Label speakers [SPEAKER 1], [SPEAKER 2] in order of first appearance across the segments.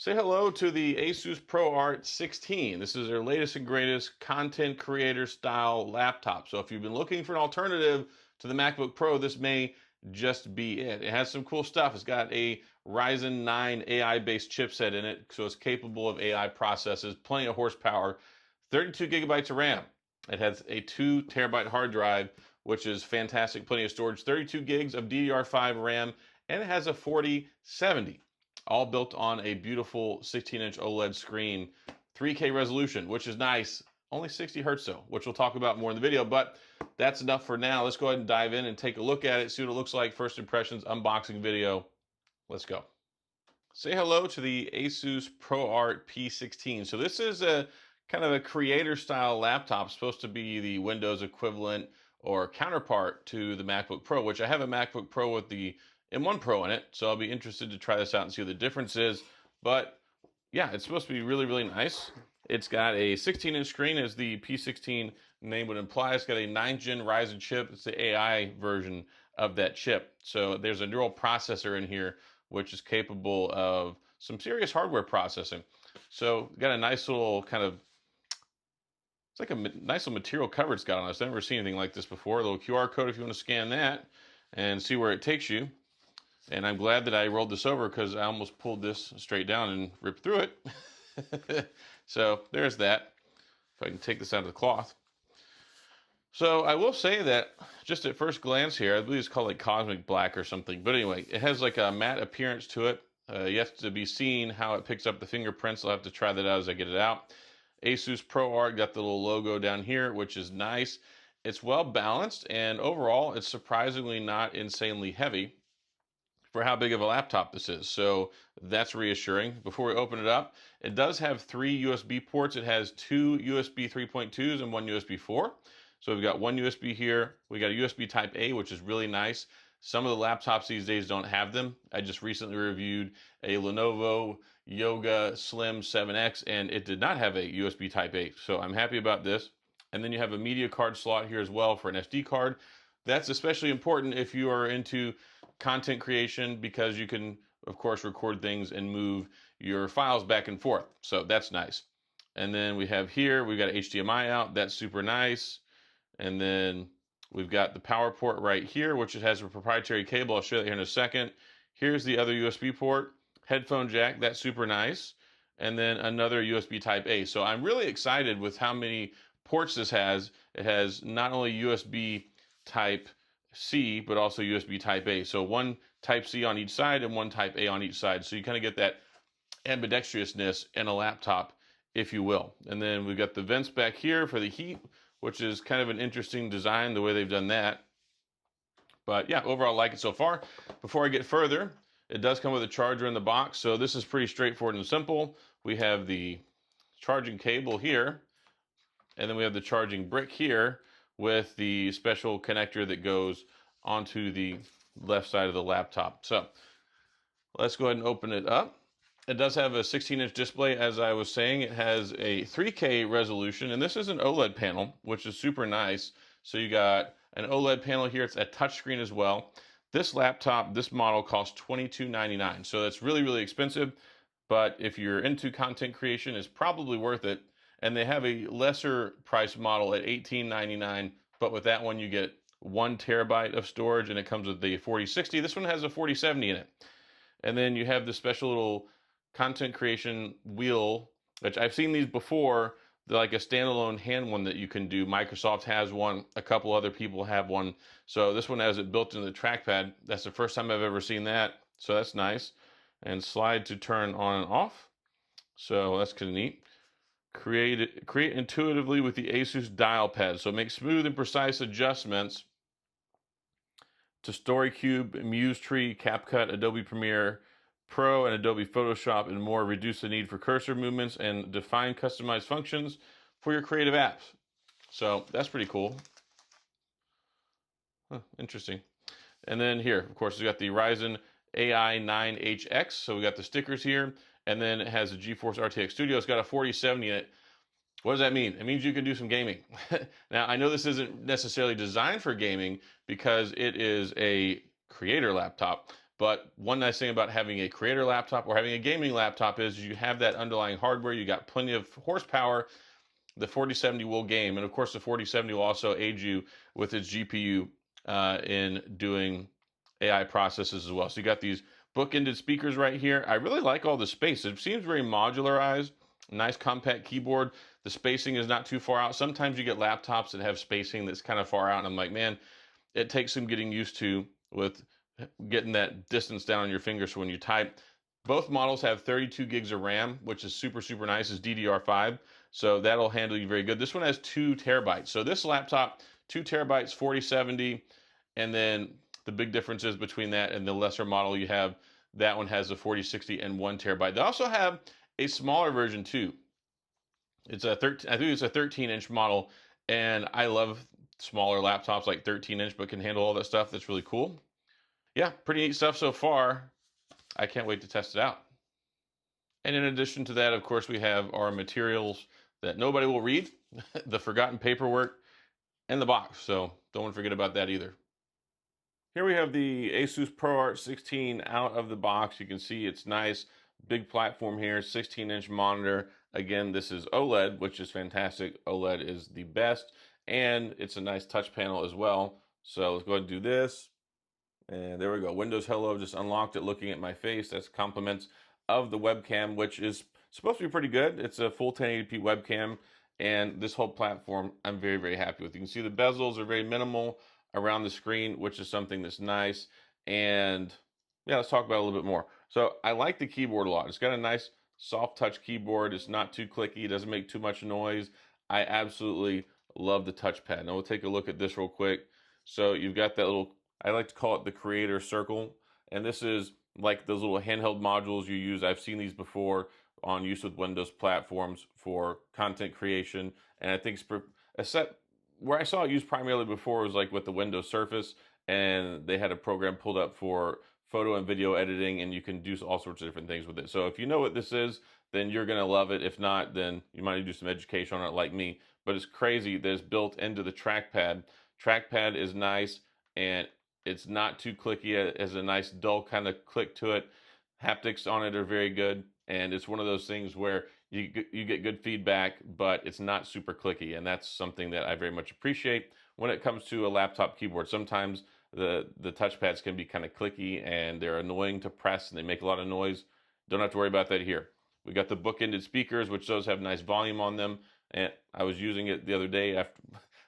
[SPEAKER 1] Say hello to the Asus ProArt 16. This is their latest and greatest content creator style laptop. So if you've been looking for an alternative to the MacBook Pro, this may just be it. It has some cool stuff. It's got a Ryzen 9 AI based chipset in it, so it's capable of AI processes, plenty of horsepower, 32 gigabytes of RAM. It has a 2 terabyte hard drive, which is fantastic, plenty of storage, 32 gigs of DDR5 RAM, and it has a 4070, all built on a beautiful 16-inch OLED screen, 3K resolution, which is nice. Only 60 hertz though, which we'll talk about more in the video, but that's enough for now. Let's go ahead and dive in and take a look at it, see what it looks like. First impressions, unboxing video. Let's go. Say hello to the Asus ProArt P16. So this is a kind of a creator style laptop, supposed to be the Windows equivalent or counterpart to the MacBook Pro, which I have a MacBook Pro with the M1 Pro in it, so I'll be interested to try this out and see what the difference is. But yeah, it's supposed to be really, really nice. It's got a 16-inch screen, as the P16 name would imply. It's got a 9th gen Ryzen chip. It's the AI version of that chip. So there's a neural processor in here, which is capable of some serious hardware processing. So got a nice little kind of, it's like a nice little material cover it's got on this. I've never seen anything like this before. A little QR code if you want to scan that and see where it takes you. And I'm glad that I rolled this over because I almost pulled this straight down and ripped through it. So there's that. If I can take this out of the cloth. So I will say that just at first glance here, I believe it's called like cosmic black or something. But anyway, it has like a matte appearance to it. Yet to be seen how it picks up the fingerprints. I'll have to try that out as I get it out. Asus ProArt got the little logo down here, which is nice. It's well balanced, and overall, it's surprisingly not insanely heavy for how big of a laptop this is. So that's reassuring. Before we open it up, it does have 3 USB ports. It has 2 USB 3.2s and 1 USB 4. So we've got 1 USB here. We got a USB Type A, which is really nice. Some of the laptops these days don't have them. I just recently reviewed a Lenovo Yoga Slim 7X, and it did not have a USB Type A. So I'm happy about this. And then you have a media card slot here as well for an SD card. That's especially important if you are into content creation, because you can, of course, record things and move your files back and forth. So that's nice. And then we have here, we've got HDMI out. That's super nice. And then we've got the power port right here, which it has a proprietary cable. I'll show you that here in a second. Here's the other USB port, headphone jack. That's super nice. And then another USB Type A. So I'm really excited with how many ports this has. It has not only USB Type C, but also USB Type A. So 1 Type C on each side and 1 Type A on each side. So you kind of get that ambidextrousness in a laptop, if you will. And then we've got the vents back here for the heat, which is kind of an interesting design, the way they've done that. But yeah, overall, I like it so far. Before I get further, it does come with a charger in the box. So this is pretty straightforward and simple. We have the charging cable here, and then we have the charging brick here with the special connector that goes onto the left side of the laptop. So let's go ahead and open it up. It does have a 16-inch display, as I was saying. It has a 3K resolution, and this is an OLED panel, which is super nice. So you got an OLED panel here. It's a touchscreen as well. This laptop, this model, costs $22.99. So that's really, really expensive. But if you're into content creation, it's probably worth it. And they have a lesser price model at $18.99, but with that one you get 1 terabyte of storage, and it comes with the 4060. This one has a 4070 in it. And then you have the special little content creation wheel, which I've seen these before. They're like a standalone hand one that you can do. Microsoft has one, a couple other people have one. So this one has it built into the trackpad. That's the first time I've ever seen that. So that's nice. And slide to turn on and off. So that's kind of neat. Create intuitively with the Asus dialpad. So make smooth and precise adjustments to StoryCube, MuseTree, CapCut, Adobe Premiere Pro, and Adobe Photoshop, and more. Reduce the need for cursor movements and define customized functions for your creative apps. So that's pretty cool. Interesting. And then here, of course, we got the Ryzen AI 9HX. So we got the stickers here. And then it has a GeForce RTX Studio. It's got a 4070 in it. What does that mean? It means you can do some gaming. Now, I know this isn't necessarily designed for gaming because it is a creator laptop, But one nice thing about having a creator laptop or having a gaming laptop is you have that underlying hardware. You got plenty of horsepower. The 4070 will game, and of course the 4070 will also aid you with its GPU in doing AI processes as well. So you got these bookended speakers right here. I really like all the space. It seems very modularized. Nice compact keyboard. The spacing is not too far out. Sometimes you get laptops that have spacing that's kind of far out, and I'm like, man, it takes some getting used to with getting that distance down on your finger so when you type. Both models have 32 gigs of RAM, which is super, super nice. It's DDR5, so that'll handle you very good. This one has 2 terabytes. So this laptop, 2 terabytes, 4070, and then the big difference is between that and the lesser model you have, that one has a 4060 and 1 terabyte. They also have a smaller version too. It's a 13, I think it's a 13-inch model, and I love smaller laptops like 13-inch, but can handle all that stuff. That's really cool. Yeah, pretty neat stuff so far. I can't wait to test it out. And in addition to that, of course, we have our materials that nobody will read, the forgotten paperwork, and the box. So don't forget about that either. Here we have the Asus ProArt 16 out of the box. You can see it's nice, big platform here, 16-inch monitor. Again, this is OLED, which is fantastic. OLED is the best, and it's a nice touch panel as well. So let's go ahead and do this. And there we go. Windows Hello just unlocked it looking at my face. That's compliments of the webcam, which is supposed to be pretty good. It's a full 1080p webcam, and this whole platform I'm very, very happy with. You can see the bezels are very minimal around the screen, which is something that's nice. And yeah, let's talk about it a little bit more. So I like the keyboard a lot. It's got a nice soft touch keyboard. It's not too clicky. It doesn't make too much noise. I absolutely love the touchpad. Now we'll take a look at this real quick. So you've got that little, I like to call it the creator circle, and this is like those little handheld modules you use. I've seen these before on use with Windows platforms for content creation, and I think a set where I saw it used primarily before was like with the Windows Surface, and they had a program pulled up for photo and video editing, and you can do all sorts of different things with it. So if you know what this is, then you're gonna love it. If not, then you might need to do some education on it like me. But it's crazy that it's built into the trackpad. Trackpad is nice, and it's not too clicky. It has a nice dull kind of click to it. Haptics on it are very good, and it's one of those things where you get good feedback, but it's not super clicky, and that's something that I very much appreciate when it comes to a laptop keyboard. Sometimes the touchpads can be kind of clicky, and they're annoying to press, and they make a lot of noise. Don't have to worry about that here. We got the bookended speakers, which those have nice volume on them, and I was using it the other day after.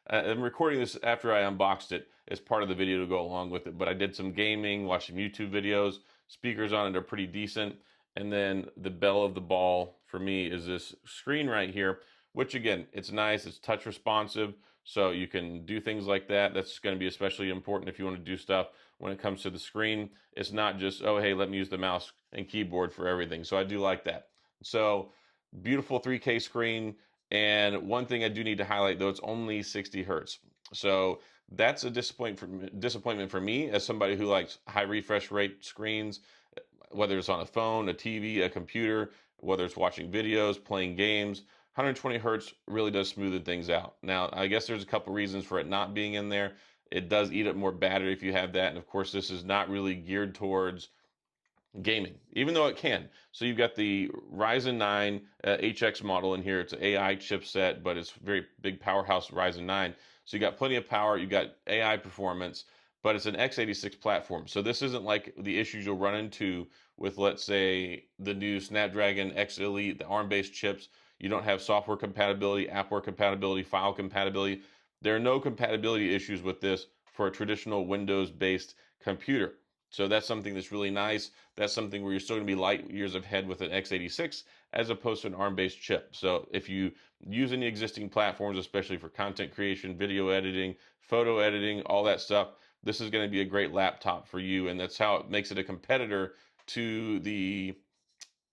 [SPEAKER 1] I'm recording this after I unboxed it as part of the video to go along with it, but I did some gaming, watched some YouTube videos. Speakers on it are pretty decent. And then the belle of the ball for me is this screen right here, which again, it's nice, it's touch responsive, so you can do things like that. That's going to be especially important if you want to do stuff when it comes to the screen. It's not just, oh, hey, let me use the mouse and keyboard for everything. So I do like that. So beautiful 3K screen. And one thing I do need to highlight, though, it's only 60 hertz. So that's a disappointment for me as somebody who likes high refresh rate screens, whether it's on a phone, a TV, a computer, whether it's watching videos, playing games. 120 hertz really does smoothen things out. Now, I guess there's a couple reasons for it not being in there. It does eat up more battery if you have that. And of course, this is not really geared towards gaming, even though it can. So you've got the Ryzen 9 HX model in here. It's an AI chipset, but it's very big powerhouse Ryzen 9. So you got plenty of power, you got AI performance, but it's an x86 platform. So this isn't like the issues you'll run into with, let's say, the new Snapdragon X Elite, the ARM-based chips. You don't have software compatibility, appware compatibility, file compatibility. There are no compatibility issues with this for a traditional Windows-based computer. So that's something that's really nice. That's something where you're still going to be light years ahead with an x86 as opposed to an ARM-based chip. So if you use any existing platforms, especially for content creation, video editing, photo editing, all that stuff, this is going to be a great laptop for you. And that's how it makes it a competitor to the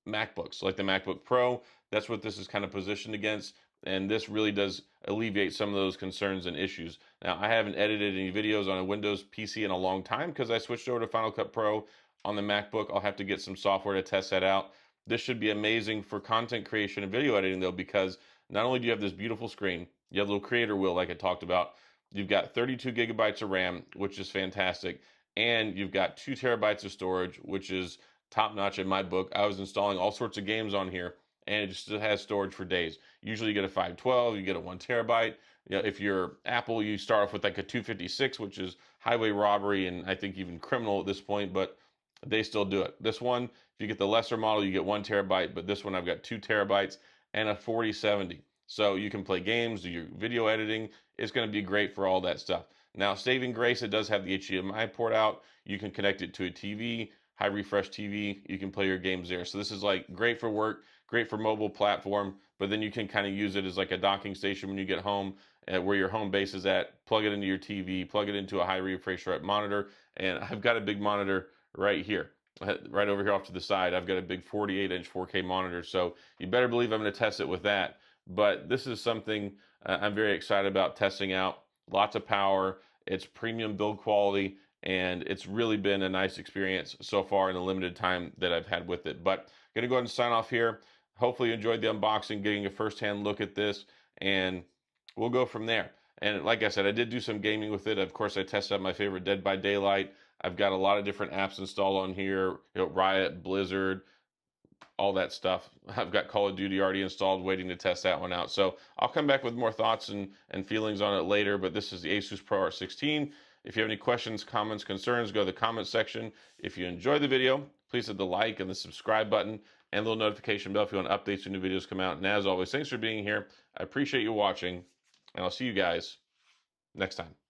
[SPEAKER 1] MacBooks, like the MacBook Pro. That's what this is kind of positioned against. And this really does alleviate some of those concerns and issues. Now, I haven't edited any videos on a Windows PC in a long time because I switched over to Final Cut Pro on the MacBook. I'll have to get some software to test that out. This should be amazing for content creation and video editing, though, because not only do you have this beautiful screen, you have a little creator wheel like I talked about, you've got 32 gigabytes of RAM, which is fantastic, and you've got 2 terabytes of storage, which is top notch in my book. I was installing all sorts of games on here, and it just has storage for days. Usually you get a 512, you get a 1 terabyte. You know, if you're Apple, you start off with like a 256, which is highway robbery and I think even criminal at this point, but they still do it. This one, if you get the lesser model, you get 1 terabyte, but this one I've got 2 terabytes and a 4070. So you can play games, do your video editing. It's going to be great for all that stuff. Now, saving grace, it does have the HDMI port out. You can connect it to a TV, high refresh TV. You can play your games there. So this is like great for work, great for mobile platform, but then you can kind of use it as like a docking station when you get home, where your home base is at. Plug it into your TV, plug it into a high refresh rate monitor, and I've got a big monitor right here. Right over here off to the side, I've got a big 48-inch 4K monitor, so you better believe I'm going to test it with that. But this is something I'm very excited about testing out. Lots of power, it's premium build quality, and it's really been a nice experience so far in the limited time that I've had with it. But I'm going to go ahead and sign off here. Hopefully you enjoyed the unboxing, getting a first-hand look at this, and we'll go from there. And like I said, I did do some gaming with it. Of course, I tested out my favorite Dead by Daylight. I've got a lot of different apps installed on here, Riot, Blizzard, all that stuff. I've got Call of Duty already installed, waiting to test that one out. So I'll come back with more thoughts and feelings on it later, but this is the Asus ProArt 16. If you have any questions, comments, concerns, go to the comment section. If you enjoyed the video, please hit the like and the subscribe button and the little notification bell if you want updates when new videos come out. And as always, thanks for being here. I appreciate you watching, and I'll see you guys next time.